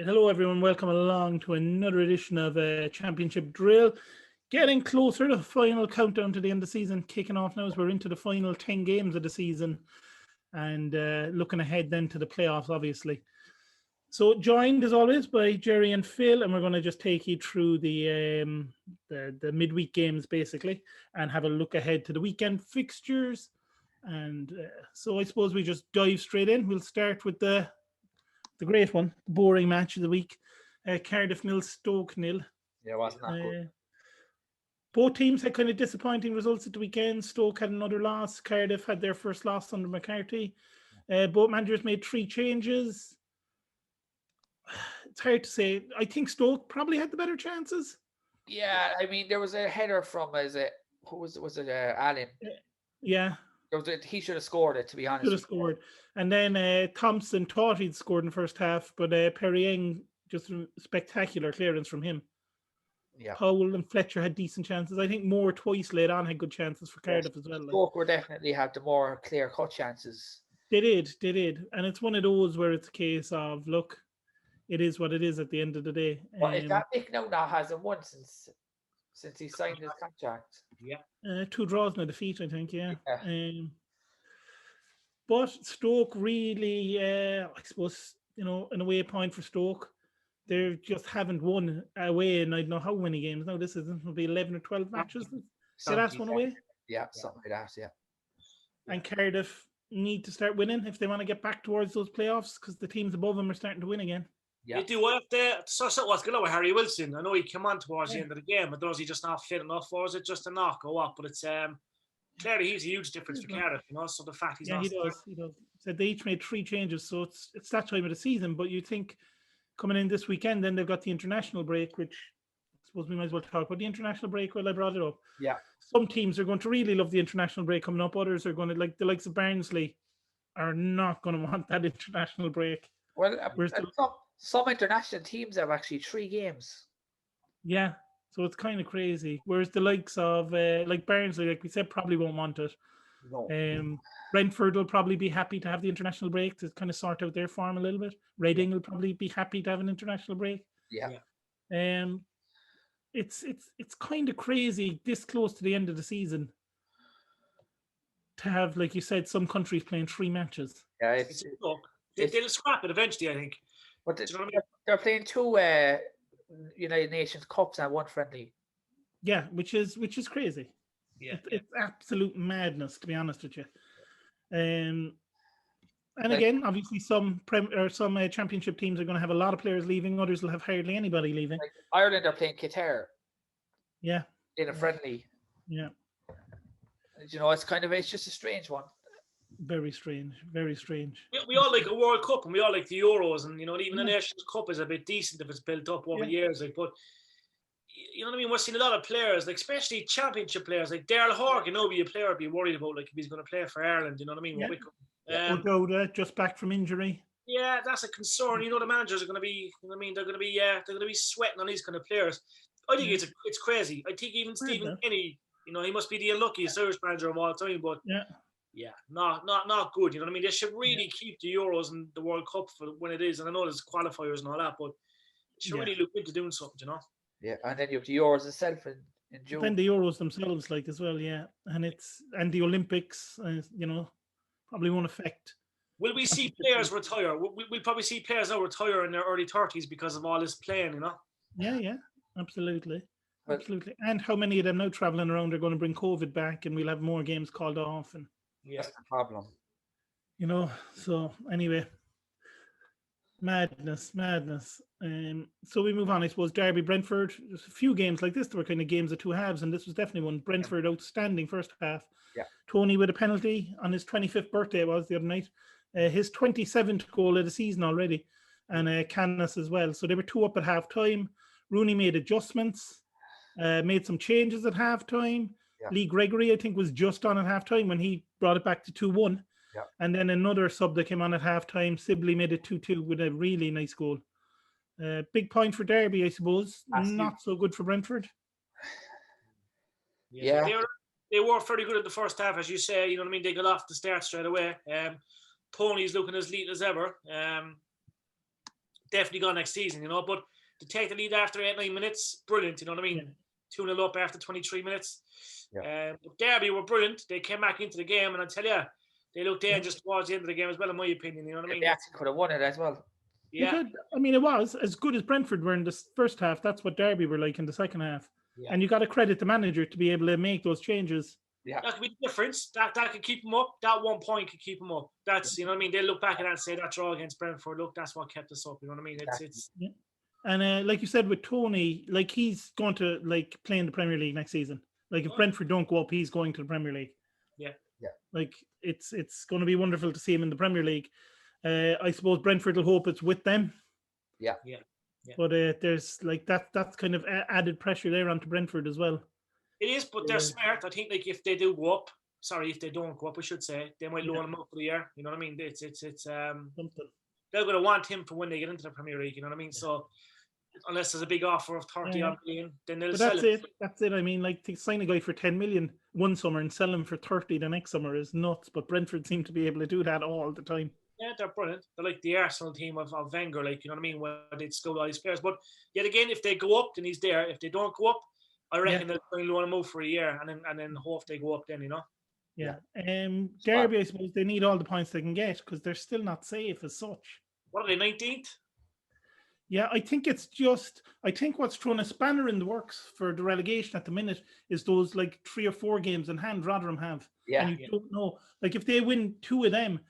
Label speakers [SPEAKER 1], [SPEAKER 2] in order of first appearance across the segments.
[SPEAKER 1] Hello, everyone. Welcome along to another edition of Championship Drill. Getting closer to the final countdown to the end of the season, kicking off now as we're into the final 10 games of the season and looking ahead then to the playoffs, obviously. So joined, as always, by Jerry and Phil, and we're going to just take you through the midweek games, basically, and have a look ahead to the weekend fixtures. And so I suppose we just dive straight in. We'll start with the great one, the boring match of the week. Cardiff 0, Stoke 0.
[SPEAKER 2] Yeah, wasn't that good?
[SPEAKER 1] Both teams had kind of disappointing results at the weekend. Stoke had another loss. Cardiff had their first loss under McCarthy. Both managers made 3 changes. It's hard to say. I think Stoke probably had the better chances.
[SPEAKER 2] Yeah, I mean, there was a header from, Allen?
[SPEAKER 1] Yeah.
[SPEAKER 2] He should have scored it, to be honest.
[SPEAKER 1] Should have scored. And then Thompson thought he'd scored in the first half, but Perrieng, just a spectacular clearance from him.
[SPEAKER 2] Yeah.
[SPEAKER 1] Powell and Fletcher had decent chances. I think Moore twice late on had good chances for Cardiff as well.
[SPEAKER 2] Stoke were definitely had the more clear-cut chances.
[SPEAKER 1] They did. And it's one of those where it's a case of, look, it is what it is at the end of the day.
[SPEAKER 2] But if that Mick now hasn't won since he signed his contract.
[SPEAKER 3] Yeah.
[SPEAKER 1] 2 draws and a defeat, I think, yeah. But Stoke really, I suppose, in a way, a point for Stoke. They just haven't won away in I don't know how many games. Now this will be 11 or 12 matches. The last one away?
[SPEAKER 2] Yeah, something like that, yeah.
[SPEAKER 1] And Cardiff need to start winning if they want to get back towards those playoffs because the teams above them are starting to win again.
[SPEAKER 3] Yeah. They do have to sort what's going on with Harry Wilson. I know he came on towards the end of the game, but does he just not fit enough, or is it just a knock or what? But it's clearly he's a huge difference for Cardiff, so the fact he's not.
[SPEAKER 1] He does. So they each made 3 changes, so it's that time of the season. But you think coming in this weekend, then they've got the international break, which I suppose we might as well talk about the international break while I brought it up.
[SPEAKER 2] Yeah. Some
[SPEAKER 1] teams are going to really love the international break coming up. Others are going to, like the likes of Barnsley, are not going to want that international break.
[SPEAKER 2] Well, some international teams have actually 3 games.
[SPEAKER 1] Yeah, so it's kind of crazy. Whereas the likes of like Barnsley, like we said, probably won't want it.
[SPEAKER 2] No.
[SPEAKER 1] Brentford will probably be happy to have the international break to kind of sort out their form a little bit. Reading will probably be happy to have an international break.
[SPEAKER 2] Yeah.
[SPEAKER 1] It's kind of crazy this close to the end of the season to have, like you said, some countries playing 3 matches.
[SPEAKER 2] Yeah,
[SPEAKER 3] they'll scrap it eventually, I think.
[SPEAKER 2] But they're playing 2 United Nations Cups and 1 friendly.
[SPEAKER 1] Yeah, which is crazy.
[SPEAKER 3] Yeah,
[SPEAKER 1] it's absolute madness, to be honest with you. And again, obviously, some championship teams are going to have a lot of players leaving. Others will have hardly anybody leaving.
[SPEAKER 2] Like Ireland are playing Qatar.
[SPEAKER 1] Yeah.
[SPEAKER 2] In a friendly.
[SPEAKER 1] Yeah.
[SPEAKER 2] It's just a strange one.
[SPEAKER 1] Very strange. Very strange.
[SPEAKER 3] We all like a World Cup and we all like the Euros, and even the Nations Cup is a bit decent if it's built up over years. But you know what I mean? We're seeing a lot of players, like especially championship players, like Daryl Horgan, be a player I'd be worried about, like if he's going to play for Ireland. You know what I mean?
[SPEAKER 1] Yeah. Ododa just back from injury.
[SPEAKER 3] Yeah, that's a concern. The managers are going to be. You know what I mean? They're going to be sweating on these kind of players. I think it's crazy. I think even Stephen Kenny, he must be the unluckiest Irish manager of all time. But not good. You know what I mean? They should really keep the Euros and the World Cup for when it is. And I know there's qualifiers and all that, but they should really look into doing something.
[SPEAKER 2] Yeah, and then you have the Euros itself in June.
[SPEAKER 1] And the Euros themselves, as well, and the Olympics, probably won't affect.
[SPEAKER 3] Will we see players retire? We'll probably see players now retire in their early 30s because of all this playing,
[SPEAKER 1] Yeah, absolutely. Absolutely. And how many of them now traveling around are going to bring COVID back and we'll have more games called off? And
[SPEAKER 2] that's the problem.
[SPEAKER 1] So anyway, madness. So we move on. I suppose Derby, Brentford. There's a few games like this that were kind of games of 2 halves, and this was definitely one. Brentford outstanding first half.
[SPEAKER 2] Yeah.
[SPEAKER 1] Tony with a penalty on his 25th birthday the other night. His 27th goal of the season already, and Canis as well. So they were 2 up at half time. Rooney made adjustments, made some changes at half time. Yeah. Lee Gregory, I think, was just on at half time when he brought it back to 2-1.
[SPEAKER 2] Yeah.
[SPEAKER 1] And then another sub that came on at half time, Sibley made it 2-2 with a really nice goal. Big point for Derby, I suppose. Not so good for Brentford.
[SPEAKER 2] Yeah.
[SPEAKER 3] They were very good at the first half, as you say. You know what I mean? They got off the start straight away. Tony's looking as lethal as ever. definitely gone next season, you know. But to take the lead after 8-9 minutes, brilli0, you know what I mean? 2-0 up after 23 minutes. But Derby were brilliant. They came back into the game, and I tell you, they looked dangerous towards the end of the game as well, in my opinion. You know what I mean?
[SPEAKER 2] They actually could have won it as well.
[SPEAKER 1] Yeah. I mean, it was as good as Brentford were in the first half. That's what Derby were like in the second half. Yeah. And you got to credit the manager to be able to make those changes.
[SPEAKER 3] Yeah. That could be the difference. That could keep them up. That 1 point could keep them up. That's, you know what I mean? They look back at that and say that draw against Brentford, look, that's what kept us up. You know what I mean? It's
[SPEAKER 1] yeah. And like you said with Tony, like he's going to like play in the Premier League next season. Like if Brentford don't go up, he's going to the Premier League.
[SPEAKER 3] Yeah.
[SPEAKER 1] Like it's going to be wonderful to see him in the Premier League. I suppose Brentford will hope it's with them.
[SPEAKER 2] Yeah.
[SPEAKER 1] But there's like that's kind of added pressure there onto Brentford as well.
[SPEAKER 3] It is, but they're smart. I think like if they do go up, if they don't go up, I should say, they might loan him up for the year. You know what I mean? It's
[SPEAKER 1] something.
[SPEAKER 3] They're going to want him for when they get into the Premier League. You know what I mean? So unless there's a big offer of 30 million, then they'll sell it.
[SPEAKER 1] That's it. I mean, like to sign a guy for 10 million one summer and sell him for 30 the next summer is nuts. But Brentford seem to be able to do that all the time.
[SPEAKER 3] Yeah, they're brilliant. They're like the Arsenal team of Wenger, like, you know what I mean, where they'd scout all these players. But yet again, if they go up, then he's there. If they don't go up, I reckon they'll loan him out for a year and then hope they go up then, you know?
[SPEAKER 1] Yeah. Derby, I suppose they need all the points they can get because they're still not safe as such.
[SPEAKER 3] What are they, 19th?
[SPEAKER 1] Yeah, I think what's thrown a spanner in the works for the relegation at the minute is those like 3 or 4 games in hand Rotherham have.
[SPEAKER 2] Yeah.
[SPEAKER 1] And you don't know. Like if they win 2 of them,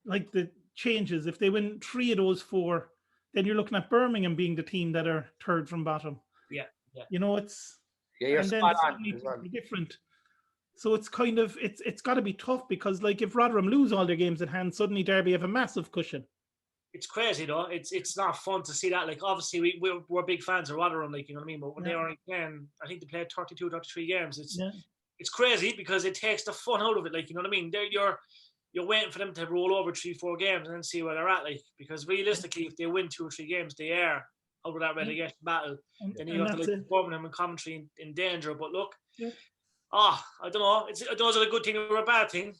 [SPEAKER 1] like the changes, if they win 3 of those 4, then you're looking at Birmingham being the team that are 3rd from bottom.
[SPEAKER 3] Yeah.
[SPEAKER 1] You know, it's
[SPEAKER 2] you're spot on as well.
[SPEAKER 1] Different. So it's kind of it's got to be tough because like if Rotherham lose all their games in hand, suddenly Derby have a massive cushion.
[SPEAKER 3] It's crazy though. It's not fun to see that. Like obviously we're big fans of Rotherham, like, you know what I mean. But when they are playing, I think they played 32, 33 games. It's crazy because it takes the fun out of it. Like, you know what I mean. You're waiting for them to roll over 3-4 games and then see where they're at. Like, because realistically, if they win 2 or 3 games, they are out of that relegation battle. Then you have to look Birmingham and Coventry in danger. But look, I don't know. Is it a good thing or a bad thing?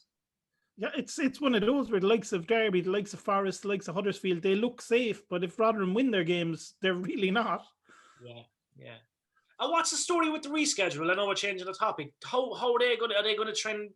[SPEAKER 1] Yeah, it's one of those where the likes of Derby, the likes of Forest, the likes of Huddersfield, they look safe, but if Rotherham win their games, they're really not.
[SPEAKER 3] Yeah. And what's the story with the reschedule? I know we're changing the topic. How are they going to trend?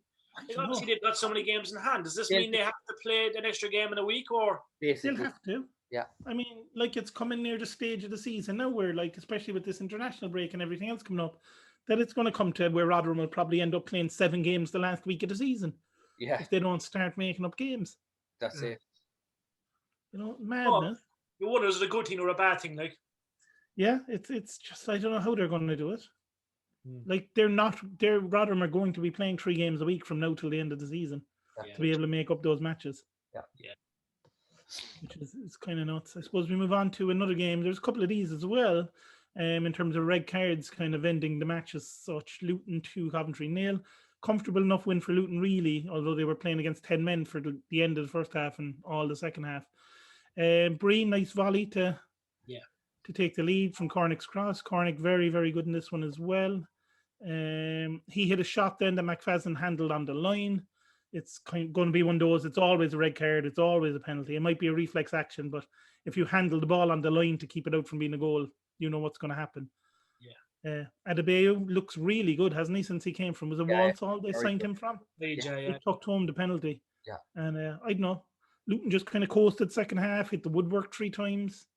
[SPEAKER 3] Obviously, they've got so many games in hand. Does this mean they have to play an extra game in a week, or
[SPEAKER 1] they'll have to?
[SPEAKER 2] Yeah.
[SPEAKER 1] I mean, like it's coming near the stage of the season now, where like especially with this international break and everything else coming up, that it's going to come to where Rotherham will probably end up playing 7 games the last week of the season.
[SPEAKER 2] Yeah.
[SPEAKER 1] If they don't start making up games.
[SPEAKER 2] That's it.
[SPEAKER 1] You know, madness.
[SPEAKER 3] You wonder, is it a good thing or a bad thing? Like,
[SPEAKER 1] yeah, it's just I don't know how they're going to do it. Like Rotherham are going to be playing 3 games a week from now till the end of the season to be able to make up those matches.
[SPEAKER 2] Yeah.
[SPEAKER 1] Which is kind of nuts. I suppose we move on to another game. There's a couple of these as well. In terms of red cards kind of ending the match as such. Luton 2, Coventry 0. Comfortable enough win for Luton, really, although they were playing against 10 men for the end of the first half and all the second half. Breen, nice volley to take the lead from Cornick's cross. Cornick very, very good in this one as well. He hit a shot then that McFadden handled on the line. It's going to be one of those, it's always a red card, it's always a penalty. It might be a reflex action, but if you handle the ball on the line to keep it out from being a goal, you know what's going to happen. Adebayo looks really good, hasn't he, since he came from? Was it Walsall they signed him from?
[SPEAKER 3] They
[SPEAKER 1] took home the penalty.
[SPEAKER 2] Yeah.
[SPEAKER 1] And I don't know. Luton just kind of coasted second half, hit the woodwork 3 times.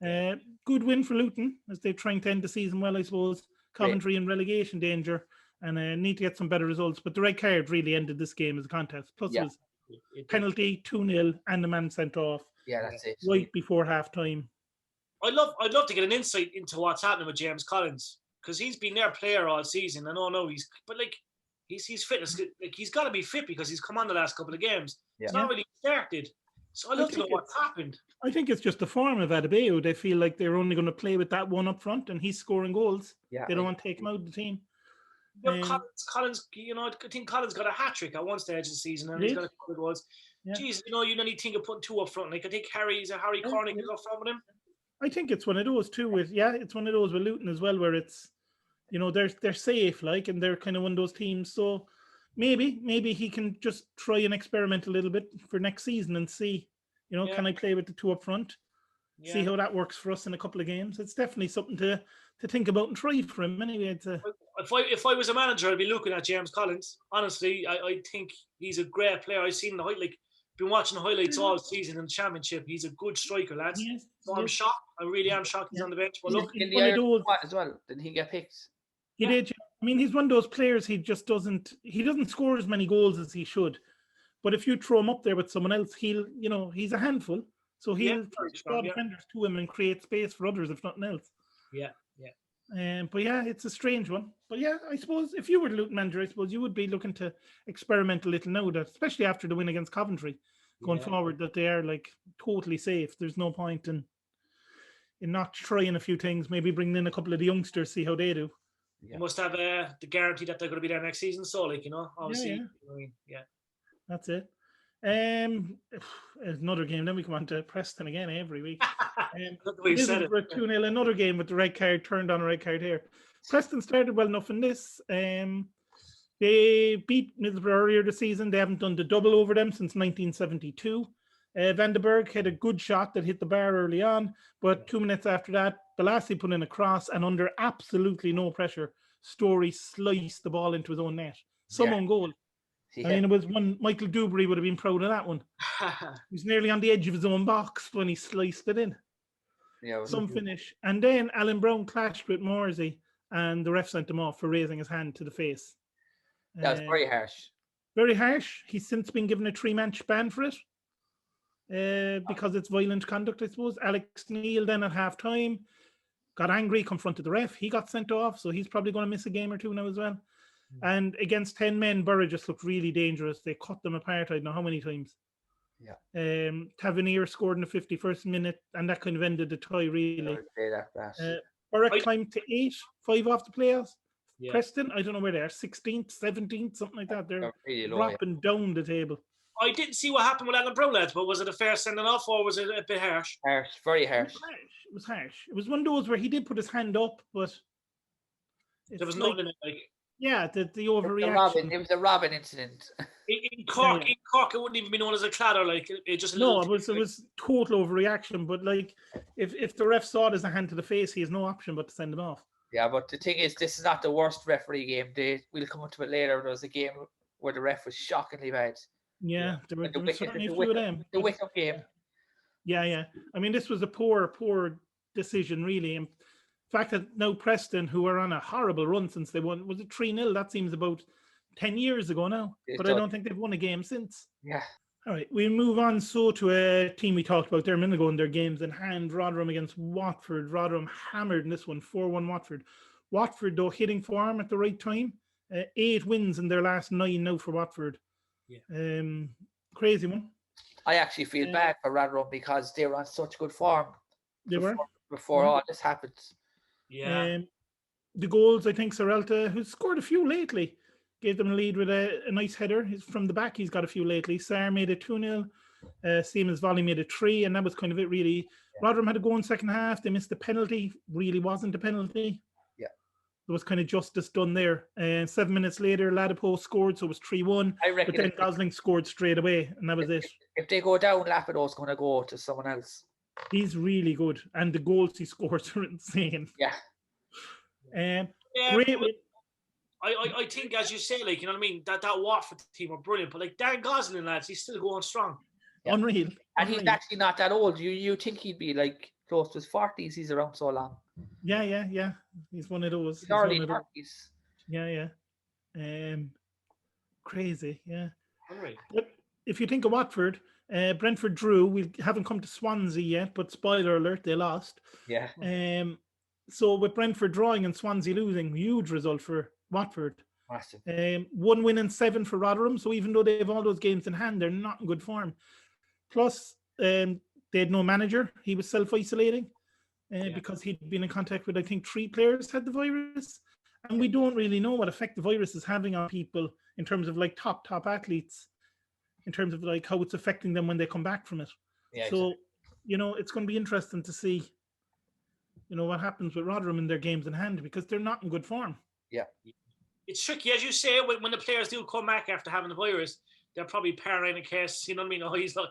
[SPEAKER 2] Yeah.
[SPEAKER 1] Good win for Luton as they're trying to end the season well, I suppose. Coventry in relegation danger and need to get some better results. But the red card really ended this game as a contest. Plus it was penalty, 2-0, and the man sent off.
[SPEAKER 2] Yeah, that's it.
[SPEAKER 1] Right before half time. I'd
[SPEAKER 3] love to get an insight into what's happening with James Collins, because he's been their player all season. I know he's fit. Like, he's got to be fit because he's come on the last couple of games. He's not really started. So I'd love to know what's happened.
[SPEAKER 1] I think it's just the form of Adebayo. They feel like they're only going to play with that one up front, and he's scoring goals. Yeah, they don't want to take him out of the team.
[SPEAKER 3] Collins, I think Collins got a hat trick at one stage of the season, and he's got a couple of goals. Yeah. Jeez, you don't need to think of putting 2 up front. Like, I think Harry Cornick is up front with him. I
[SPEAKER 1] think it's one of those too. It's one of those with Luton as well, where it's, they're safe, like, and they're kind of one of those teams. So maybe he can just try and experiment a little bit for next season and see, can I play with the 2 up front? See how that works for us in a couple of games. It's definitely something to think about and try for him anyway.
[SPEAKER 3] If I was a manager, I'd be looking at James Collins. Honestly, I think he's a great player. I've seen been watching the highlights all season in the Championship. He's a good striker, lads.
[SPEAKER 1] Yes,
[SPEAKER 3] so I'm shocked. I really am shocked he's on the bench. But look,
[SPEAKER 2] in the Irish squad as well. Did he get picked?
[SPEAKER 1] He did. I mean, he's one of those players. He just doesn't score as many goals as he should. But if you throw him up there with someone else, he's a handful. So he'll draw defenders to him and create space for others, if nothing else.
[SPEAKER 3] Yeah.
[SPEAKER 1] But yeah, it's a strange one. But yeah, I suppose if you were the Luton manager, I suppose you would be looking to experiment a little now, that especially after the win against Coventry, going forward, that they are like totally safe. There's no point in not trying a few things. Maybe bringing in a couple of the youngsters, see how they do.
[SPEAKER 3] You must have the guarantee that they're going to be there next season. So, obviously,
[SPEAKER 1] That's it. Another game. Then we come on to Preston again every week. Middlesbrough 2-0. Another game with the red card, turned on a red card here. Preston started well enough in this. They beat Middlesbrough earlier this season. They haven't done the double over them since 1972. Van den Berg had a good shot that hit the bar early on, but 2 minutes after that, Balassi put in a cross, and under absolutely no pressure, Story sliced the ball into his own net. Own goal. I mean, it was one. Michael Dubry would have been proud of that one. He was nearly on the edge of his own box when he sliced it in.
[SPEAKER 2] Yeah,
[SPEAKER 1] some finish. And then Alan Brown clashed with Morsey, and the ref sent him off for raising his hand to the face.
[SPEAKER 2] That was very harsh.
[SPEAKER 1] Very harsh. He's since been given a 3-match ban for it because it's violent conduct, I suppose. Alex Neil then at half-time got angry, confronted the ref. He got sent off, so he's probably going to miss a game or two now as well. And against 10 men, Borough just looked really dangerous. They cut them apart, I don't know how many times.
[SPEAKER 2] Yeah.
[SPEAKER 1] Tavernier scored in the 51st minute, and that kind of ended the tie, really. Borough climbed to 8, 5 off the playoffs. Yeah. Preston, I don't know where they are, 16th, 17th, something like that. They're really dropping down the table.
[SPEAKER 3] I didn't see what happened with Alan Brown, lads, but was it a fair sending off or was it a bit harsh?
[SPEAKER 2] Harsh, very harsh.
[SPEAKER 1] It was harsh. It was one of those where he did put his hand up, but
[SPEAKER 3] there was nothing in it.
[SPEAKER 1] Yeah, the overreaction.
[SPEAKER 2] It was a Robin incident.
[SPEAKER 3] In Cork, it wouldn't even be known as a clatter. It just
[SPEAKER 1] it was total overreaction. But if the ref saw it as a hand to the face, he has no option but to send him off.
[SPEAKER 2] Yeah, but the thing is, this is not the worst referee game. We'll come to it later. There was a game where the ref was shockingly bad.
[SPEAKER 1] Yeah, there were certainly a few of them.
[SPEAKER 2] The Wycombe game.
[SPEAKER 1] Yeah. I mean, this was a poor decision, really. In fact, that now Preston, who are on a horrible run since they won, was it 3-0? That seems about 10 years ago now. But I don't think they've won a game since.
[SPEAKER 2] Yeah.
[SPEAKER 1] All right, we'll move on to a team we talked about there a minute ago in their games in hand. Rotherham against Watford. Rotherham hammered in this one, 4-1 Watford. Watford, though, hitting form at the right time. 8 wins in their last 9 now for Watford. Yeah. Crazy one.
[SPEAKER 2] I actually feel bad for Rotherham because they were on such good form.
[SPEAKER 1] They were?
[SPEAKER 2] Before all this happened.
[SPEAKER 3] Yeah.
[SPEAKER 1] The goals, I think Serralta, who's scored a few lately, gave them a lead with a nice header. He's from the back, he's got a few lately. Sarr made it 2-0. Seamus Volley made it 3, and that was kind of it, really. Yeah. Rotherham had a go in second half. They missed the penalty. Really wasn't a penalty.
[SPEAKER 2] Yeah.
[SPEAKER 1] There was kind of justice done there. 7 minutes later, Ladapo scored, so it was 3-1. But then Gosling scored straight away, and that was it.
[SPEAKER 2] If they go down, Lapado's going to go to someone else.
[SPEAKER 1] He's really good, and the goals he scores are insane.
[SPEAKER 2] Yeah.
[SPEAKER 1] Great.
[SPEAKER 3] I think, as you say, you know what I mean, that Watford team are brilliant, but Dan Gosling, lads, he's still going strong.
[SPEAKER 1] Yeah. Unreal.
[SPEAKER 2] And he's actually not that old. You think he'd be close to his 40s? He's around so long.
[SPEAKER 1] Yeah. He's one of those.
[SPEAKER 2] He's early 40s.
[SPEAKER 1] Yeah. Crazy. Yeah.
[SPEAKER 3] All right.
[SPEAKER 1] But if you think of Watford, Brentford drew. We haven't come to Swansea yet, but spoiler alert, they lost.
[SPEAKER 2] Yeah.
[SPEAKER 1] So with Brentford drawing and Swansea losing, huge result for Watford.
[SPEAKER 2] Massive.
[SPEAKER 1] 1 win and 7 for Rotherham. So even though they have all those games in hand, they're not in good form. Plus, they had no manager. He was self-isolating because he'd been in contact with, I think, 3 players had the virus. And we don't really know what effect the virus is having on people in terms of top athletes, in terms of how it's affecting them when they come back from it.
[SPEAKER 2] Yeah,
[SPEAKER 1] so, it's going to be interesting to see, what happens with Rotherham in their games in hand because they're not in good form.
[SPEAKER 2] Yeah.
[SPEAKER 3] It's tricky, as you say, when the players do come back after having the virus, they're probably paranoid in case, you know what I mean? Oh, he's not,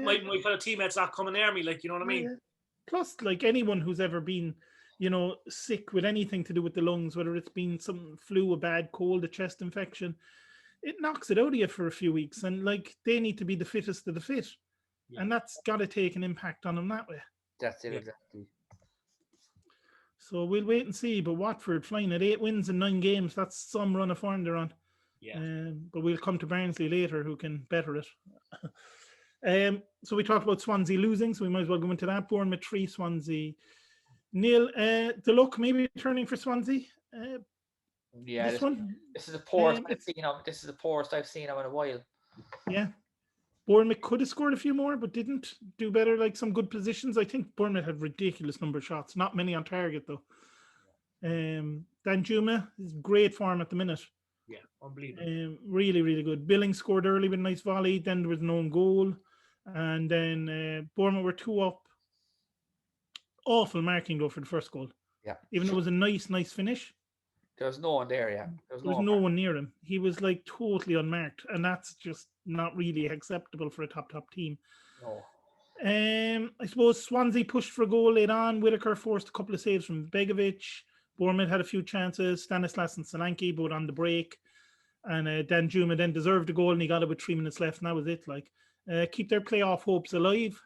[SPEAKER 3] my fellow teammates not coming near me, you know what I mean?
[SPEAKER 1] Plus, like anyone who's ever been, you know, sick with anything to do with the lungs, whether it's been some flu, a bad cold, a chest infection, it knocks it out of you for a few weeks. And like they need to be the fittest of the fit.
[SPEAKER 3] Yeah.
[SPEAKER 1] And that's got to take an impact on them that way.
[SPEAKER 2] That's it, exactly.
[SPEAKER 1] So we'll wait and see. But Watford flying at 8 wins in 9 games. That's some run of form they're on.
[SPEAKER 3] Yeah.
[SPEAKER 1] But we'll come to Barnsley later, who can better it. So we talked about Swansea losing, so we might as well go into that. Bournemouth 3, Swansea 0. The luck maybe turning for Swansea. This
[SPEAKER 2] is the poorest I've seen him. This is the poorest I've seen him in a while.
[SPEAKER 1] Yeah. Bournemouth could have scored a few more, but didn't do better, like some good positions. I think Bournemouth had ridiculous number of shots, not many on target though. Danjuma is great form at the minute.
[SPEAKER 3] Yeah, unbelievable.
[SPEAKER 1] Really, really good. Billings scored early with a nice volley. Then there was no own goal. And then Bournemouth were 2 up. Awful marking though for the first goal.
[SPEAKER 2] Yeah.
[SPEAKER 1] Even though it was a nice finish.
[SPEAKER 2] There was no one there, yeah.
[SPEAKER 1] There was no one near him. He was like totally unmarked. And that's just not really acceptable for a top team.
[SPEAKER 2] No.
[SPEAKER 1] I suppose Swansea pushed for a goal late on. Whitaker forced a couple of saves from Begovic. Bournemouth had a few chances. Stanislas and Solanke both on the break. And Danjuma then deserved a goal and he got it with 3 minutes left. And that was it. Like, keep their playoff hopes alive.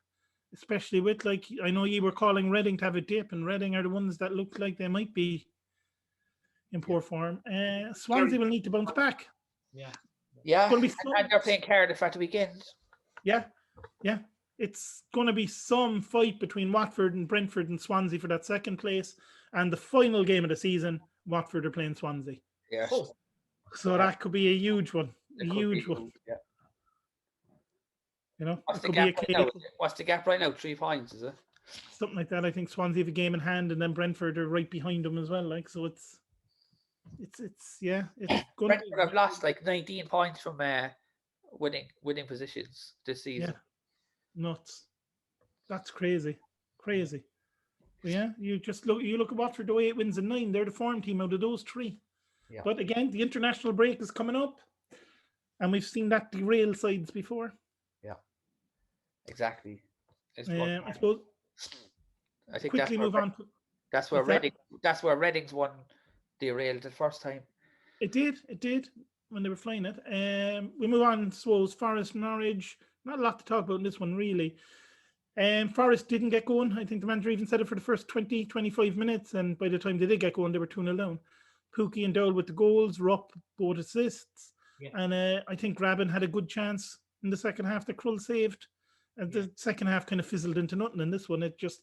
[SPEAKER 1] Especially with, like, I know you were calling Reading to have a dip, and Reading are the ones that look like they might be in poor form. Swansea will need to bounce back.
[SPEAKER 3] Yeah.
[SPEAKER 2] Yeah. And they're playing Cardiff at the weekend.
[SPEAKER 1] Yeah. Yeah. It's going to be some fight between Watford and Brentford and Swansea for that second place. And the final game of the season, Watford are playing Swansea.
[SPEAKER 2] Yes.
[SPEAKER 1] Oh. So that could be a huge one. A huge one.
[SPEAKER 2] Yeah.
[SPEAKER 1] You know,
[SPEAKER 2] what's the gap right now? 3 points, is it?
[SPEAKER 1] Something like that. I think Swansea have a game in hand, and then Brentford are right behind them as well. Like, so it's going.
[SPEAKER 2] Brentford have lost like 19 points from winning positions this season.
[SPEAKER 1] Yeah, nuts. That's crazy. But yeah, you look at Watford, the 8 wins and 9. They're the form team out of those 3.
[SPEAKER 2] Yeah.
[SPEAKER 1] But again, the international break is coming up, and we've seen that derail sides before.
[SPEAKER 2] Yeah. Exactly.
[SPEAKER 1] I suppose.
[SPEAKER 2] I think
[SPEAKER 1] quickly move on.
[SPEAKER 2] That's where Reading's won derailed the first time.
[SPEAKER 1] It did when they were flying it. We move on. Suppose Forest, Norwich. Not a lot to talk about in this one really. Forest didn't get going. I think the manager even said it for the first 20-25 minutes, and by the time they did get going, they were 2-0 down. Pookie and Dowell with the goals, Rupp both assists, and I think Graben had a good chance in the second half that Krull saved. And the second half kind of fizzled into nothing. In this one, it just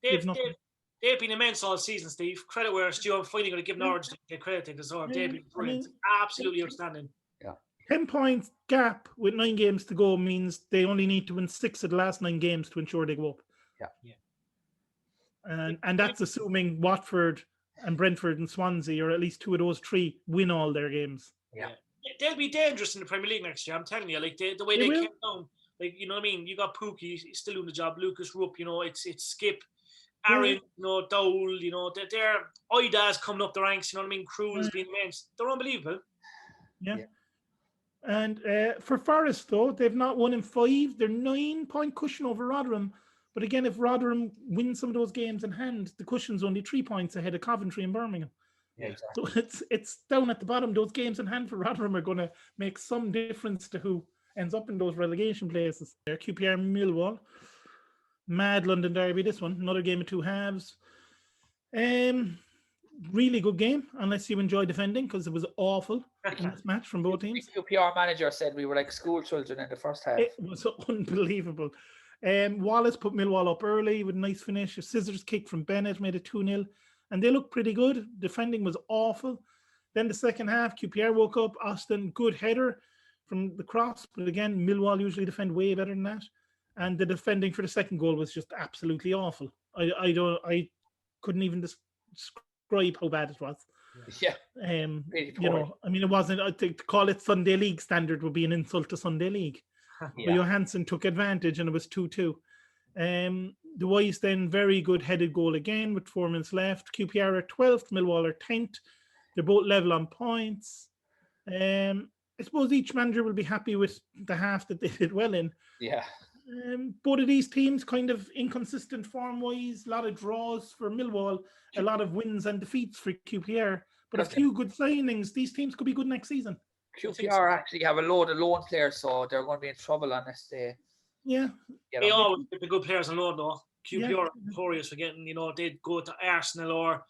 [SPEAKER 3] they've been immense all season, Steve. Credit where Stu. I'm finally going to give Norwich the credit they deserve. They've been brilliant, absolutely outstanding.
[SPEAKER 2] Yeah,
[SPEAKER 1] 10 points gap with 9 games to go means they only need to win 6 of the last 9 games to ensure they go up.
[SPEAKER 2] Yeah.
[SPEAKER 1] And that's assuming Watford and Brentford and Swansea, or at least 2 of those 3, win all their games.
[SPEAKER 2] Yeah.
[SPEAKER 3] They'll be dangerous in the Premier League next year. I'm telling you, like the way they came down. Like, you know what I mean? You got Pookie, he's still doing the job. Lucas Rupp, you know, it's Skip, Aaron, you know, Dowell, you know, they're Ida's coming up the ranks, you know what I mean? Krul's being immense. They're unbelievable.
[SPEAKER 1] Yeah. And for Forest, though, they've not won in 5. They're 9-point cushion over Rotherham. But again, if Rotherham wins some of those games in hand, the cushion's only 3 points ahead of Coventry and Birmingham.
[SPEAKER 2] Yeah, exactly.
[SPEAKER 1] So it's down at the bottom. Those games in hand for Rotherham are going to make some difference to who ends up in those relegation places. QPR Millwall. Mad London derby, this one. Another game of 2 halves. Really good game, unless you enjoy defending, because it was awful in this match from both teams.
[SPEAKER 2] The QPR manager said we were like school children in the first half.
[SPEAKER 1] It was unbelievable. Wallace put Millwall up early with a nice finish. A scissors kick from Bennett made it 2-0. And they looked pretty good. Defending was awful. Then the second half, QPR woke up. Austin, good header from the cross. But again, Millwall usually defend way better than that. And the defending for the second goal was just absolutely awful. I couldn't even describe how bad it was.
[SPEAKER 2] Yeah.
[SPEAKER 1] You know, I mean, it wasn't, I think to call it Sunday League standard would be an insult to Sunday League. But Johansson took advantage and it was 2-2. The Wise then very good headed goal again with 4 minutes left. QPR are 12th, Millwall are 10th. They're both level on points. I suppose each manager will be happy with the half that they did well in.
[SPEAKER 2] Yeah.
[SPEAKER 1] Both of these teams kind of inconsistent form-wise, a lot of draws for Millwall, a lot of wins and defeats for QPR, but a few good signings. These teams could be good next season.
[SPEAKER 2] QPR actually have a load of loan players, so they're going to be in trouble unless they...
[SPEAKER 1] Yeah.
[SPEAKER 3] They always get the good players on loan, though. QPR are notorious for getting, they'd go to Arsenal or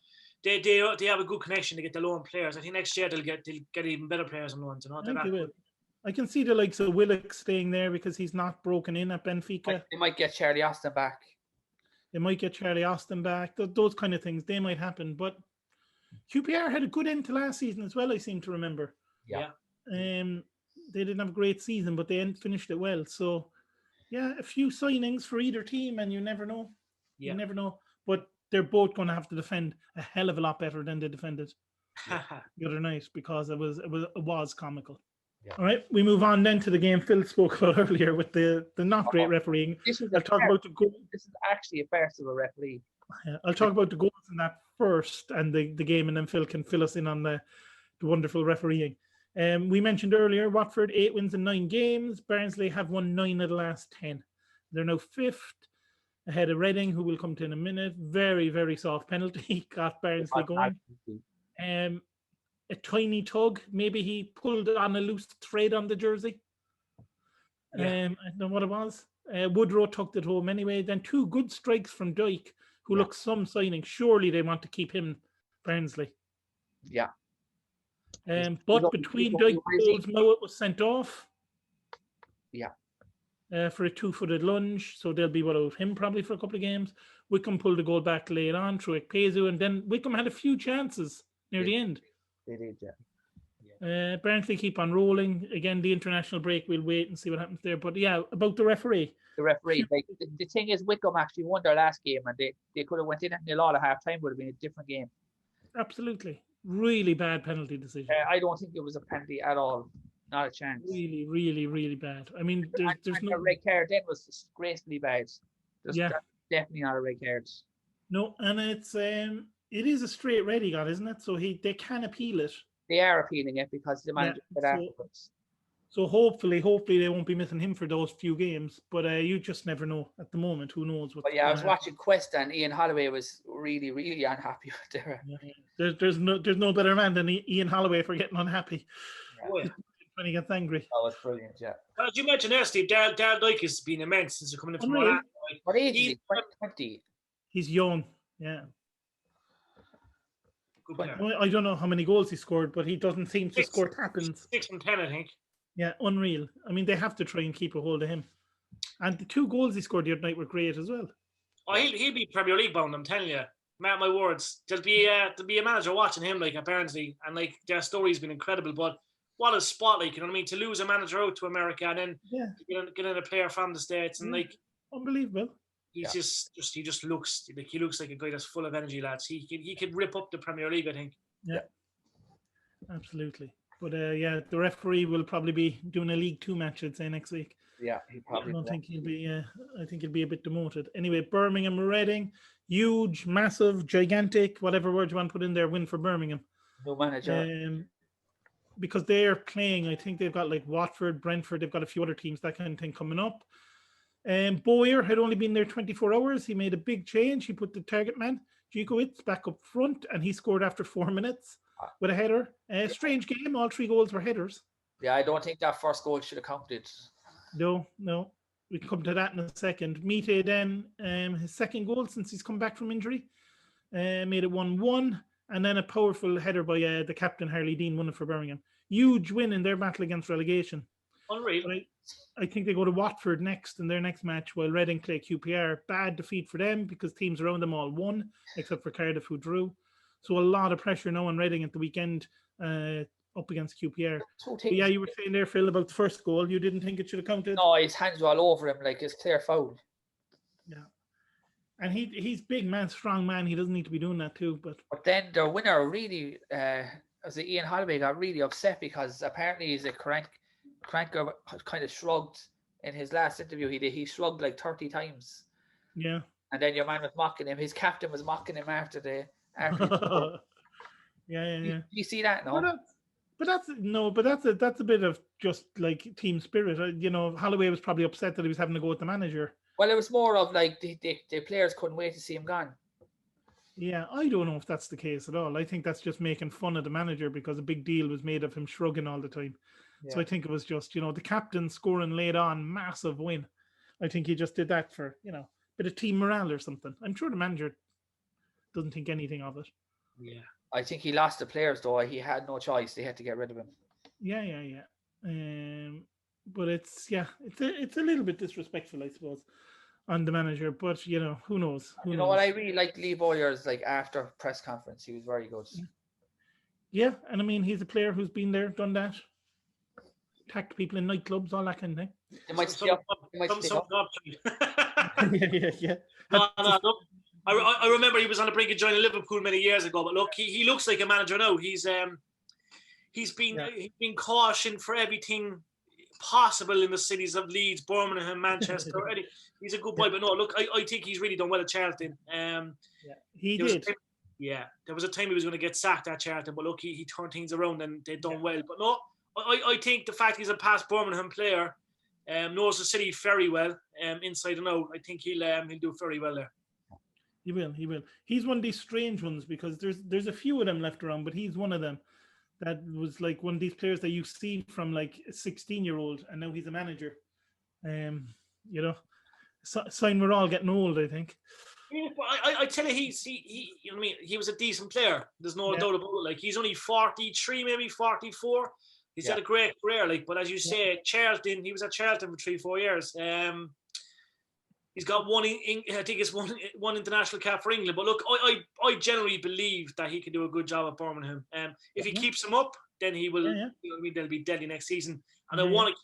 [SPEAKER 3] they have a good connection to get the loan players. I think next year they'll get even better players on loans.
[SPEAKER 1] I can see the likes of Willock staying there because he's not broken in at Benfica.
[SPEAKER 2] They might get Charlie Austin back.
[SPEAKER 1] Those kind of things, they might happen. But QPR had a good end to last season as well, I seem to remember.
[SPEAKER 2] Yeah.
[SPEAKER 1] They didn't have a great season, but they finished it well. So, yeah, a few signings for either team, and you never know. You never know. But they're both going to have to defend a hell of a lot better than they defended the other night because it was comical. Yeah. All right, we move on then to the game Phil spoke about earlier with the not great refereeing.
[SPEAKER 2] This is actually a farce of a referee.
[SPEAKER 1] I'll talk about the goals in that first and the game, and then Phil can fill us in on the wonderful refereeing. We mentioned earlier, Watford 8 wins in 9 games. Barnsley have won 9 of the last 10. They're now 5th ahead of Reading, who we'll come to in a minute. Very, very soft penalty got Barnsley going. A tiny tug. Maybe he pulled on a loose thread on the jersey. I don't know what it was. Woodrow tucked it home anyway. Then 2 good strikes from Dyke, who looks some signing. Surely they want to keep him, Barnsley.
[SPEAKER 2] Yeah.
[SPEAKER 1] But between Dyke goals, Mowat was sent off.
[SPEAKER 2] Yeah.
[SPEAKER 1] For a 2-footed lunge. So they'll be without him probably for a couple of games. Wycombe pulled a goal back late on through Ekpezu, and then Wycombe had a few chances near the end.
[SPEAKER 2] They did, yeah.
[SPEAKER 1] Barnsley keep on rolling. Again, the international break, we'll wait and see what happens there. But yeah, about the referee.
[SPEAKER 2] The thing is, Wycombe actually won their last game, and they could have went in at nil all at half time, would have been a different game.
[SPEAKER 1] Absolutely. Really bad penalty decision.
[SPEAKER 2] I don't think it was a penalty at all. Not a chance.
[SPEAKER 1] Really, really, really bad. I mean, there's no...
[SPEAKER 2] The red card then was disgracefully bad. That's definitely not a red card.
[SPEAKER 1] No, and it is a straight red he got, isn't it? So they can appeal it.
[SPEAKER 2] They are appealing it because the manager said afterwards.
[SPEAKER 1] So hopefully they won't be missing him for those few games. But you just never know at the moment. Who knows?
[SPEAKER 2] I was watching Quest, and Ian Holloway was really, really unhappy with their.
[SPEAKER 1] Yeah. There's no better man than Ian Holloway for getting unhappy.
[SPEAKER 3] Yeah.
[SPEAKER 1] When he gets angry.
[SPEAKER 2] Oh, it's brilliant, yeah.
[SPEAKER 3] As you mentioned there, Steve, Dale Dyke has been immense since coming into Milan.
[SPEAKER 2] What age is he? 20?
[SPEAKER 1] He's young, yeah. I don't know how many goals he scored, but he doesn't seem to score tap-ins.
[SPEAKER 3] 6 from 10, I think.
[SPEAKER 1] Yeah, unreal. I mean, they have to try and keep a hold of him. And the 2 goals he scored the other night were great as well.
[SPEAKER 3] Oh, he'll be Premier League bound, I'm telling you. Mark my words. There'll be a manager watching him like at Barnsley, and like their story's been incredible. But what a spot, like, you know what I mean? To lose a manager out to America and then get in a player from the States and like
[SPEAKER 1] unbelievable.
[SPEAKER 3] He just looks like a guy that's full of energy, lads. He could rip up the Premier League, I think.
[SPEAKER 1] Yeah. Absolutely. But the referee will probably be doing a League 2 match, I'd say, next week.
[SPEAKER 2] Yeah, he probably.
[SPEAKER 1] I don't think he'll be. I think he'll be a bit demoted. Anyway, Birmingham, Reading, huge, massive, gigantic, whatever word you want to put in there, win for Birmingham.
[SPEAKER 2] No manager.
[SPEAKER 1] Because they're playing, I think they've got like Watford, Brentford, they've got a few other teams, that kind of thing coming up. Boyer had only been there 24 hours. He made a big change. He put the target man, Djukowicz, back up front, and he scored after 4 minutes with a header. Strange game. All 3 goals were headers.
[SPEAKER 2] Yeah, I don't think that first goal should have counted.
[SPEAKER 1] No. We can come to that in a second. Mite then, his second goal since he's come back from injury, made it 1-1. And then a powerful header by the captain, Harley Dean, won it for Birmingham. Huge win in their battle against relegation.
[SPEAKER 3] Unreal.
[SPEAKER 1] I think they go to Watford next in their next match, while Reading play QPR. Bad defeat for them because teams around them all won, except for Cardiff, who drew. So a lot of pressure now on Reading at the weekend up against QPR. But yeah, you were saying there, Phil, about the first goal. You didn't think it should have counted?
[SPEAKER 2] No, his hands were all over him, like it's clear foul.
[SPEAKER 1] Yeah. And he's big man, strong man. He doesn't need to be doing that too. But
[SPEAKER 2] then their winner really, Ian Holloway got really upset because apparently he's a crank kind of shrugged in his last interview. He shrugged like 30 times.
[SPEAKER 1] Yeah.
[SPEAKER 2] And then your man was mocking him. His captain was mocking him after the
[SPEAKER 1] Yeah.
[SPEAKER 2] You see that? No.
[SPEAKER 1] But that's a bit of just like team spirit. Holloway was probably upset that he was having to go with the manager.
[SPEAKER 2] Well, it was more of like the players couldn't wait to see him gone.
[SPEAKER 1] Yeah, I don't know if that's the case at all. I think that's just making fun of the manager because a big deal was made of him shrugging all the time. Yeah. So I think it was just, the captain scoring late on, massive win. I think he just did that for, bit of team morale or something. I'm sure the manager doesn't think anything of it.
[SPEAKER 3] Yeah.
[SPEAKER 2] I think he lost the players, though. He had no choice. They had to get rid of him.
[SPEAKER 1] Yeah. But it's a little bit disrespectful, I suppose, on the manager. But, who knows?
[SPEAKER 2] Who knows? What I really liked Lee Bowyer's, after press conference, he was very good.
[SPEAKER 1] Yeah, and I mean, he's a player who's been there, done that. Attacked people in nightclubs, all that kind of thing.
[SPEAKER 2] They might stay up.
[SPEAKER 1] Yeah.
[SPEAKER 3] No, look, I remember he was on the brink of joining Liverpool many years ago, but look, he looks like a manager now. He's been cautioned for everything possible in the cities of Leeds, Birmingham, Manchester. He's a good boy, but no, look, I think he's really done well at Charlton.
[SPEAKER 1] He did.
[SPEAKER 3] There was a time he was going to get sacked at Charlton, but look, he turned things around and they've done well. But no, I think the fact he's a past Birmingham player, knows the city very well, inside and out. I think he'll do very well there.
[SPEAKER 1] He will. He's one of these strange ones because there's a few of them left around, but he's one of them that was like one of these players that you see from like a 16-year-old, and now he's a manager. Sign we're all getting old, I think.
[SPEAKER 3] I tell you, he was a decent player. There's no doubt about it. Like, he's only 43, maybe 44. He's had a great career, but as you say, Charlton, he was at Charlton for 3-4 years. He's got one international cap for England. But look, I generally believe that he can do a good job at Birmingham. If he keeps them up, then he will. They'll be deadly next season. And I want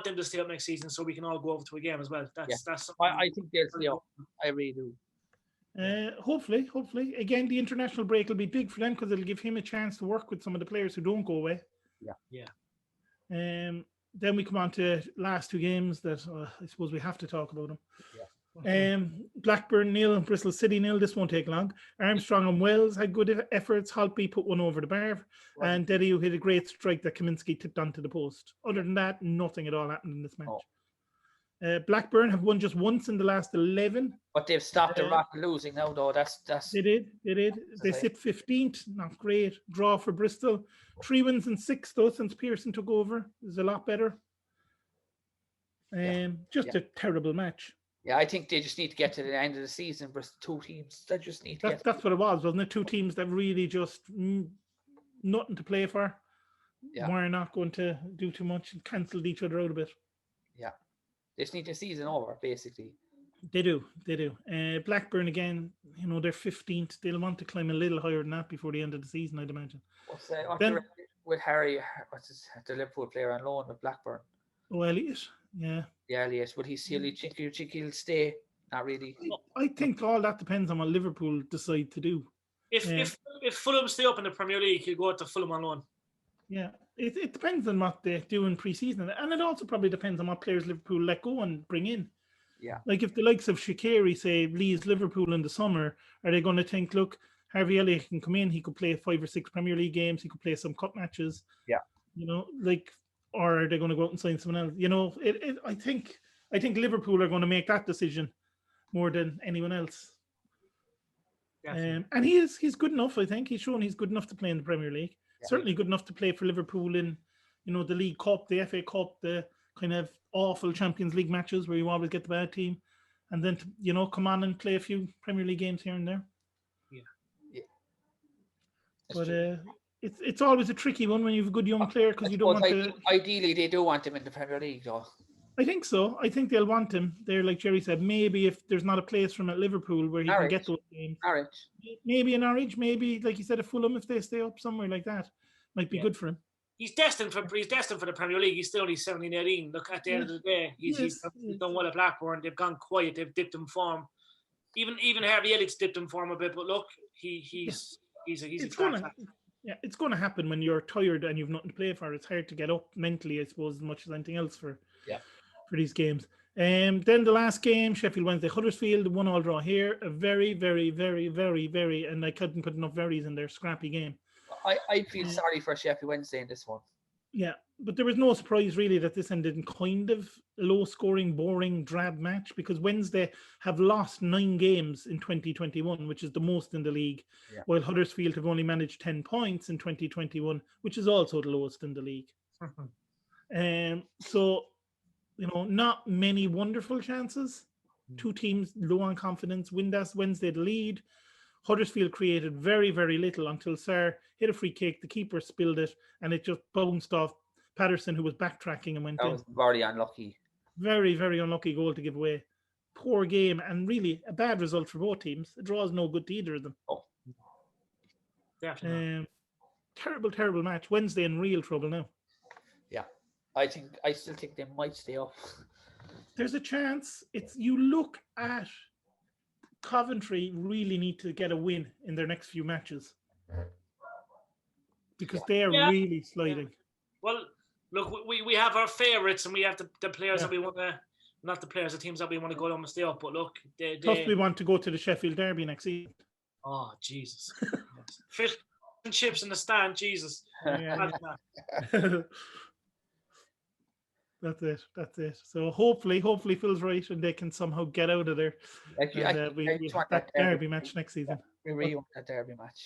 [SPEAKER 3] them to stay up next season so we can all go over to a game as well. That's.
[SPEAKER 2] I think they'll stay up. I really do.
[SPEAKER 1] Hopefully. Again, the international break will be big for them because it'll give him a chance to work with some of the players who don't go away.
[SPEAKER 3] Yeah.
[SPEAKER 1] Then we come on to last two games that I suppose we have to talk about them. Blackburn 0, Bristol City 0. This won't take long. Armstrong and Wells had good efforts. Holtby put one over the bar, and Dediu hit a great strike that Kaminsky tipped onto the post. Other than that, nothing at all happened in this match. Blackburn have won just once in the last 11.
[SPEAKER 2] But they've stopped the rot of losing now, though. That's.
[SPEAKER 1] They did. They sit 15th. Not great. Draw for Bristol. 3 wins and 6 though since Pearson took over. Is a lot better. Just a terrible match.
[SPEAKER 2] Yeah, I think they just need to get to the end of the season. Bristol, 2 teams that just need to.
[SPEAKER 1] That's what it was, wasn't it? 2 teams that really just nothing to play for. We're not going to do too much and cancelled each other out a bit.
[SPEAKER 2] Yeah. They just need the season over, basically.
[SPEAKER 1] They do. Blackburn, again, they're 15th. They'll want to climb a little higher than that before the end of the season, I'd imagine.
[SPEAKER 2] With Harry, the Liverpool player on loan with Blackburn?
[SPEAKER 1] Oh, Elliott, yeah.
[SPEAKER 2] Yeah, Elliott. Would he think he'll stay? Not really.
[SPEAKER 1] I think all that depends on what Liverpool decide to do.
[SPEAKER 3] If Fulham stay up in the Premier League, he'll go to Fulham on loan.
[SPEAKER 1] Yeah, it depends on what they do in pre-season, and it also probably depends on what players Liverpool let go and bring in.
[SPEAKER 2] Yeah,
[SPEAKER 1] like if the likes of Shaqiri say leaves Liverpool in the summer, are they going to think, look, Harvey Elliott can come in, he could play 5 or 6 Premier League games, he could play some cup matches.
[SPEAKER 2] Yeah,
[SPEAKER 1] or are they going to go out and sign someone else? I think Liverpool are going to make that decision more than anyone else. And he's good enough. I think he's shown he's good enough to play in the Premier League. Certainly good enough to play for Liverpool in, the League Cup, the FA Cup, the kind of awful Champions League matches where you always get the bad team, and then to, come on and play a few Premier League games here and there.
[SPEAKER 2] Yeah.
[SPEAKER 1] But it's always a tricky one when you have a good young player because you don't want to.
[SPEAKER 2] Ideally, they do want him in the Premier League, though.
[SPEAKER 1] I think so. I think they'll want him there, like Jerry said. Maybe if there's not a place for him at Liverpool where he can get those games.
[SPEAKER 2] Norwich.
[SPEAKER 1] Maybe in Norwich, maybe like you said, a Fulham if they stay up somewhere like that might be good for him.
[SPEAKER 3] He's destined for the Premier League. He's still only 17, 18. Look, at the end of the day, he's done well at Blackburn. They've gone quiet. They've dipped in form. Even Harvey Elliott's dipped in form a bit. But look, he's it's
[SPEAKER 1] going to happen when you're tired and you've nothing to play for. It's hard to get up mentally, I suppose, as much as anything else for these games. Then the last game, Sheffield Wednesday, Huddersfield, 1-1 draw here. A very, very, very, very, very, and I couldn't put enough verys in there, scrappy game.
[SPEAKER 2] I feel sorry for Sheffield Wednesday in this one.
[SPEAKER 1] Yeah, but there was no surprise really that this ended in kind of a low-scoring, boring, drab match because Wednesday have lost 9 games in 2021, which is the most in the league, while Huddersfield have only managed 10 points in 2021, which is also the lowest in the league. So, not many wonderful chances. 2 teams low on confidence. Wednesday the lead. Huddersfield created very, very little until Sarr hit a free kick. The keeper spilled it, and it just bounced off Patterson, who was backtracking and went in.
[SPEAKER 2] That was very unlucky.
[SPEAKER 1] Very, very unlucky goal to give away. Poor game, and really a bad result for both teams. A draw is no good to either of them.
[SPEAKER 2] Oh,
[SPEAKER 3] definitely.
[SPEAKER 1] Terrible, terrible match. Wednesday in real trouble now.
[SPEAKER 2] Yeah, I still think they might stay up.
[SPEAKER 1] There's a chance. You look at Coventry really need to get a win in their next few matches because they are really sliding.
[SPEAKER 3] Well, look, we have our favourites and we have the players that we want to, not the players, the teams that we want to go down and stay up. But look,
[SPEAKER 1] plus we want to go to the Sheffield Derby next season.
[SPEAKER 3] Oh Jesus! Fish and chips in the stand, Jesus.
[SPEAKER 1] Yeah. That's it. So hopefully Phil's right and they can somehow get out of there. We have that derby match next season.
[SPEAKER 2] We really want that derby match.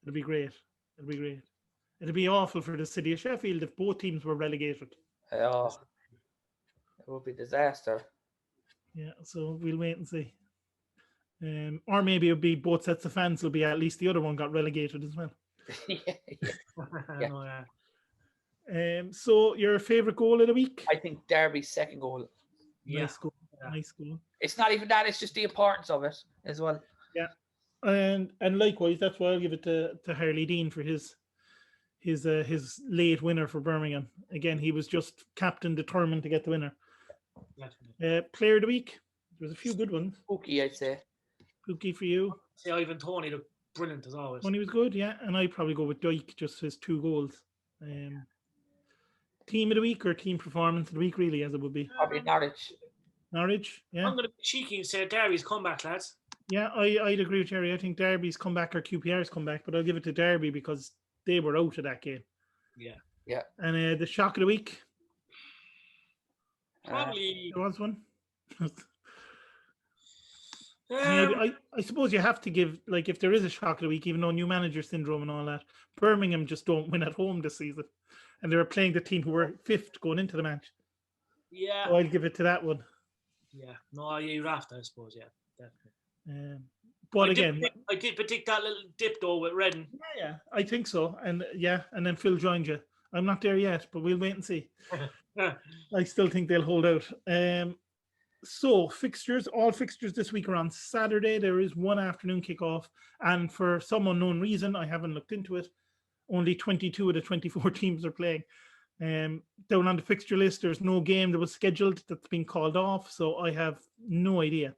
[SPEAKER 1] It'll be great. It'll be awful for the city of Sheffield if both teams were relegated.
[SPEAKER 2] Oh, it would be a disaster.
[SPEAKER 1] Yeah, so we'll wait and see. Or maybe it'll be both sets of fans will be at least the other one got relegated as well.
[SPEAKER 2] Yeah.
[SPEAKER 1] So your favourite goal of the week?
[SPEAKER 2] I think Derby's second goal.
[SPEAKER 1] Nice goal.
[SPEAKER 2] It's not even that; it's just the importance of it as well.
[SPEAKER 1] Yeah, and likewise, that's why I'll give it to Harley Dean for his late winner for Birmingham. Again, he was just captain, determined to get the winner. Player of the week. There was a few good ones.
[SPEAKER 2] Pookie, I'd say.
[SPEAKER 1] Pookie for you.
[SPEAKER 3] See, Ivan Toney looked brilliant as always.
[SPEAKER 1] Toney was good, yeah, and I'd probably go with Dyke, just his 2 goals. Team of the week or team performance of the week, really, as it would be?
[SPEAKER 2] Probably Norwich.
[SPEAKER 1] Norwich, yeah.
[SPEAKER 3] I'm going to be cheeky and say Derby's comeback, lads.
[SPEAKER 1] Yeah, I'd agree with Jerry. I think Derby's comeback or QPR's comeback, but I'll give it to Derby because they were out of that game.
[SPEAKER 2] Yeah.
[SPEAKER 1] And the shock of the week?
[SPEAKER 3] Probably.
[SPEAKER 1] There was one. I suppose you have to give, like, if there is a shock of the week, even though new manager syndrome and all that, Birmingham just don't win at home this season. And they were playing the team who were 5th going into the match.
[SPEAKER 3] Yeah.
[SPEAKER 1] So I'd give it to that one.
[SPEAKER 3] Yeah. No, you're after, I suppose, yeah. Definitely.
[SPEAKER 1] But
[SPEAKER 3] I did predict that little dip, though, with Redden.
[SPEAKER 1] Yeah, I think so. And then Phil joined you. I'm not there yet, but we'll wait and see. I still think they'll hold out. So fixtures, all fixtures this week are on Saturday. There is one afternoon kickoff, and for some unknown reason, I haven't looked into it, only 22 of the 24 teams are playing. Down on the fixture list, there's no game that was scheduled that's been called off, so I have no idea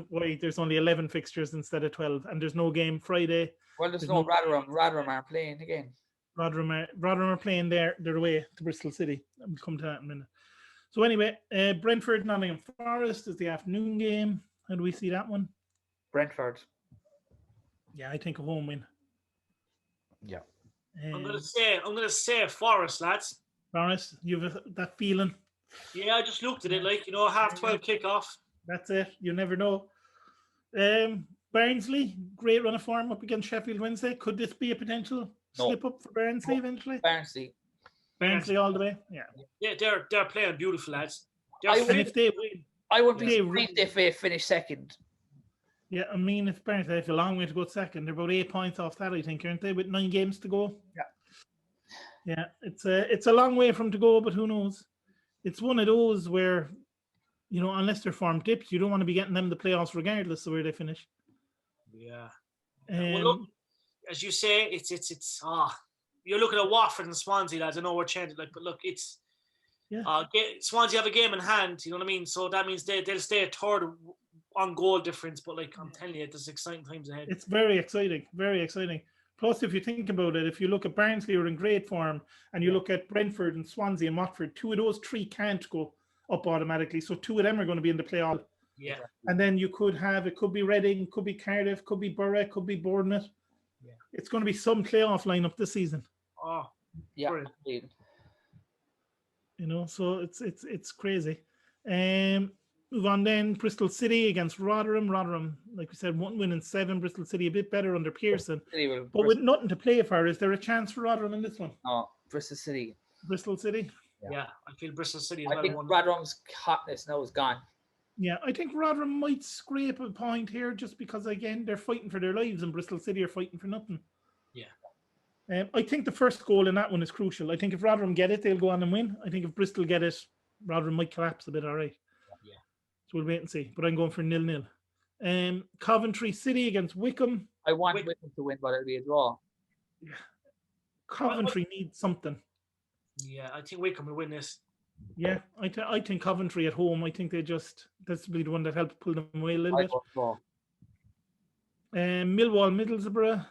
[SPEAKER 1] why there's only 11 fixtures instead of 12, and there's no game Friday.
[SPEAKER 2] Well, there's no Rotherham. Rotherham are playing again.
[SPEAKER 1] Rotherham are playing their way to Bristol City. We'll come to that in a minute. So anyway, Brentford, Nottingham Forest is the afternoon game. How do we see that one?
[SPEAKER 2] Brentford.
[SPEAKER 1] Yeah, I think a home win.
[SPEAKER 2] Yeah.
[SPEAKER 3] I'm gonna say Forest, lads.
[SPEAKER 1] Forest, you have that feeling?
[SPEAKER 3] Yeah, I just looked at it like, 12:30 kickoff.
[SPEAKER 1] That's it. You never know. Barnsley, great run of form up against Sheffield Wednesday. Could this be a potential slip up for Barnsley eventually? Barnsley all the way.
[SPEAKER 3] Yeah, they're playing beautiful, lads.
[SPEAKER 1] If they win,
[SPEAKER 2] I wouldn't be surprised if they finish second.
[SPEAKER 1] Yeah, I mean, if Barnsley have a long way to go second, they're about 8 points off that, I think, aren't they? With 9 games to go. Yeah, it's a long way from to go, but who knows? It's one of those where, unless their form dips, you don't want to be getting them the playoffs regardless of where they finish.
[SPEAKER 3] Yeah. Well, look, as you say, it's you're looking at Watford and Swansea, lads. I know we're chanting, but look, it's Swansea have a game in hand. You know what I mean? So that means they'll stay 3rd on goal difference. But I'm telling you, there's exciting times ahead.
[SPEAKER 1] It's very exciting, very exciting. Plus, if you think about it, if you look at Barnsley, who are in great form, and you look at Brentford and Swansea and Watford, 2 of those 3 can't go up automatically. So 2 of them are going to be in the playoff.
[SPEAKER 3] Yeah.
[SPEAKER 1] And then it could be Reading, could be Cardiff, could be Borough, could be Bournemouth. Yeah. It's going to be some playoff lineup this season.
[SPEAKER 3] Oh,
[SPEAKER 2] Yeah.
[SPEAKER 3] Brilliant.
[SPEAKER 1] You know, so it's crazy. Move on then. Bristol City against Rotherham. Rotherham, like we said, 1 win in 7. Bristol City a bit better under Pearson. But with nothing to play for, is there a chance for Rotherham in this one?
[SPEAKER 2] No, Bristol City.
[SPEAKER 1] Bristol City?
[SPEAKER 3] Yeah, I feel Bristol City as
[SPEAKER 2] I
[SPEAKER 3] well.
[SPEAKER 2] think Rotherham's hotness now is gone.
[SPEAKER 1] Yeah, I think Rotherham might scrape a point here just because, again, they're fighting for their lives and Bristol City are fighting for nothing.
[SPEAKER 3] Yeah.
[SPEAKER 1] I think the first goal in that one is crucial. I think if Rotherham get it, they'll go on and win. I think if Bristol get it, Rotherham might collapse a bit, all right.
[SPEAKER 3] Yeah.
[SPEAKER 1] So we'll wait and see. But I'm going for 0-0. Coventry City against Wycombe.
[SPEAKER 2] I want Wycombe to win, but it'll be a draw.
[SPEAKER 1] Yeah. Coventry needs something.
[SPEAKER 3] Yeah, I think Wycombe will win this.
[SPEAKER 1] Yeah, I think Coventry at home, I think that's be the one that helps pull them away a little bit. Millwall, Middlesbrough.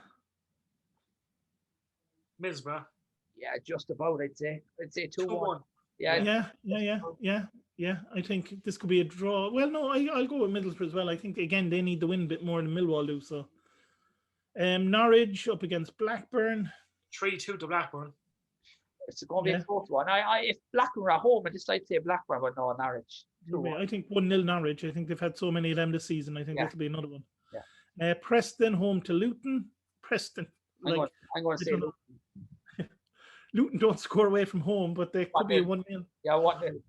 [SPEAKER 3] Middlesbrough.
[SPEAKER 2] Yeah, just about, I'd say 2-1.
[SPEAKER 1] Yeah. I think this could be a draw. Well, no, I'll go with Middlesbrough as well. I think, again, they need to win a bit more than Millwall do. So, Norwich up against Blackburn.
[SPEAKER 3] 3-2 to Blackburn.
[SPEAKER 2] It's going to be a close one. If Blackburn are at home, I'd just like to say Blackburn, but no, Norwich. 2-1.
[SPEAKER 1] I think 1-0 Norwich. I think they've had so many of them this season. I think this will be another one.
[SPEAKER 2] Yeah.
[SPEAKER 1] Preston home to Luton. Preston.
[SPEAKER 2] I'm going to say Luton.
[SPEAKER 1] Luton don't score away from home, but they could be a 1-0.
[SPEAKER 2] Yeah, 1-0.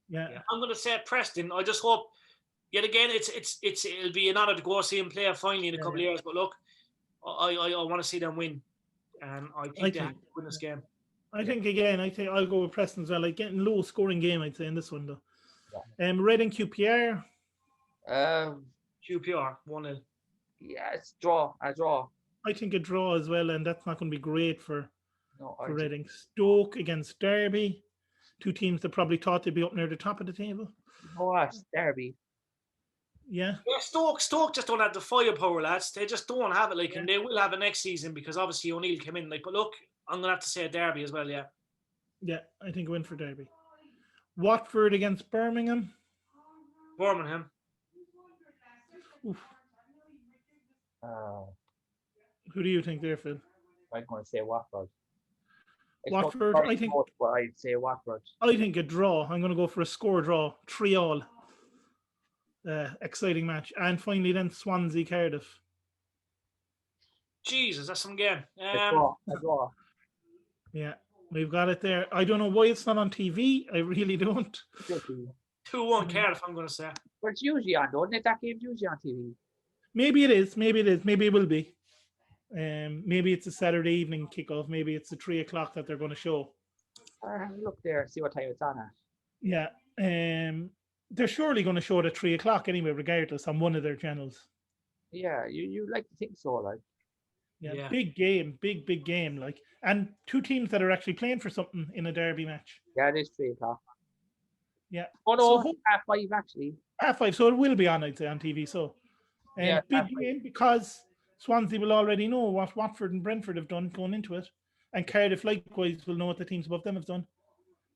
[SPEAKER 1] Yeah.
[SPEAKER 3] I'm going to say Preston. I just hope, yet again, it'll be an honour to go see them play finally in a couple of years. But look, I want to see them win, and I think they have to win this game.
[SPEAKER 1] I think I'll go with Preston as well. Like getting low scoring game, I'd say in this one though. Yeah. Reading QPR.
[SPEAKER 3] QPR 1-0.
[SPEAKER 2] Yeah, it's a draw.
[SPEAKER 1] I think a draw as well, and that's not going to be great for Reading. Stoke against Derby. 2 teams that probably thought they'd be up near the top of the table.
[SPEAKER 2] Oh, Derby.
[SPEAKER 1] Yeah.
[SPEAKER 3] Yeah, Stoke just don't have the firepower, lads. They just don't have it, and they will have it next season because obviously O'Neill came in. But look, I'm gonna have to say Derby as well. Yeah.
[SPEAKER 1] Yeah, I think a win for Derby. Watford against Birmingham.
[SPEAKER 3] Birmingham.
[SPEAKER 1] Oof. Who do you think there, Phil?
[SPEAKER 2] I'm going to say Watford.
[SPEAKER 1] Watford, I think.
[SPEAKER 2] I'd say Watford.
[SPEAKER 1] I think a draw. I'm going to go for a score draw, 3-3. Exciting match, and finally then Swansea Cardiff.
[SPEAKER 3] Jesus, that's some game.
[SPEAKER 2] A draw.
[SPEAKER 1] Yeah, we've got it there. I don't know why it's not on TV. I really don't.
[SPEAKER 3] 2-1 Cardiff, I'm going to say.
[SPEAKER 2] But it's usually on, don't it? That game's usually on TV.
[SPEAKER 1] Maybe it is. Maybe it will be. Maybe it's a Saturday evening kickoff. Maybe it's a 3 o'clock that they're going to show.
[SPEAKER 2] Look there, see what time it's on at.
[SPEAKER 1] Yeah. They're surely going to show it at 3 o'clock anyway, regardless, on one of their channels.
[SPEAKER 2] Yeah, you like to think so, like.
[SPEAKER 1] Yeah. Big game, big game, like, and 2 teams that are actually playing for something in a derby match.
[SPEAKER 2] Yeah, it is 3 o'clock.
[SPEAKER 1] Yeah.
[SPEAKER 2] Oh no, 5:30 actually.
[SPEAKER 1] 5:30, so it will be on, I'd say, on TV. So, big game because Swansea will already know what Watford and Brentford have done going into it, and Cardiff likewise will know what the teams above them have done.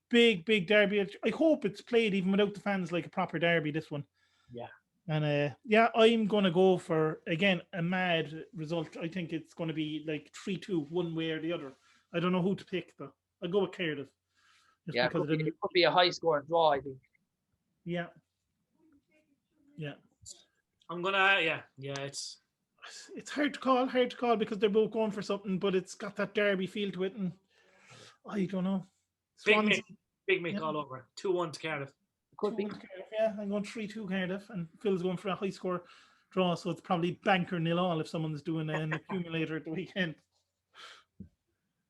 [SPEAKER 1] Big derby. I hope it's played even without the fans like a proper derby, this one.
[SPEAKER 3] Yeah.
[SPEAKER 1] And I'm going to go for, again, a mad result. I think it's going to be like 3-2, one way or the other. I don't know who to pick, though. I'll go with Cardiff.
[SPEAKER 2] It could be a high-scoring draw, I think.
[SPEAKER 1] Yeah.
[SPEAKER 3] I'm going to,
[SPEAKER 1] It's hard to call because they're both going for something, but it's got that derby feel to it, and I don't know.
[SPEAKER 3] Big Mick all over. 2-1 to Cardiff.
[SPEAKER 2] Could be.
[SPEAKER 1] Yeah, I'm going 3-2 Cardiff, and Phil's going for a high score draw, so it's probably banker 0-0 if someone's doing an accumulator at the weekend.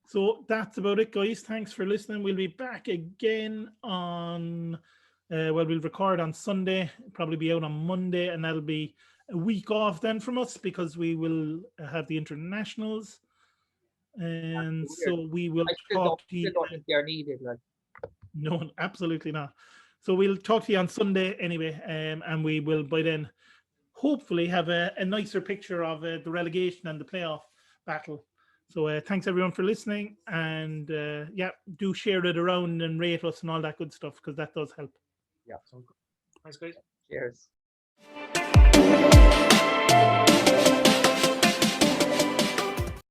[SPEAKER 1] So that's about it, guys. Thanks for listening. We'll be back again on, we'll record on Sunday, probably be out on Monday, and that'll be a week off then from us because we will have the internationals. And so we will talk to you.
[SPEAKER 2] I don't think they're needed, like.
[SPEAKER 1] No, absolutely not. So we'll talk to you on Sunday anyway, and we will by then hopefully have a nicer picture of the relegation and the playoff battle. So thanks everyone for listening, and do share it around and rate us and all that good stuff because that does help.
[SPEAKER 2] Yeah.
[SPEAKER 3] Thanks, guys.
[SPEAKER 2] Cheers.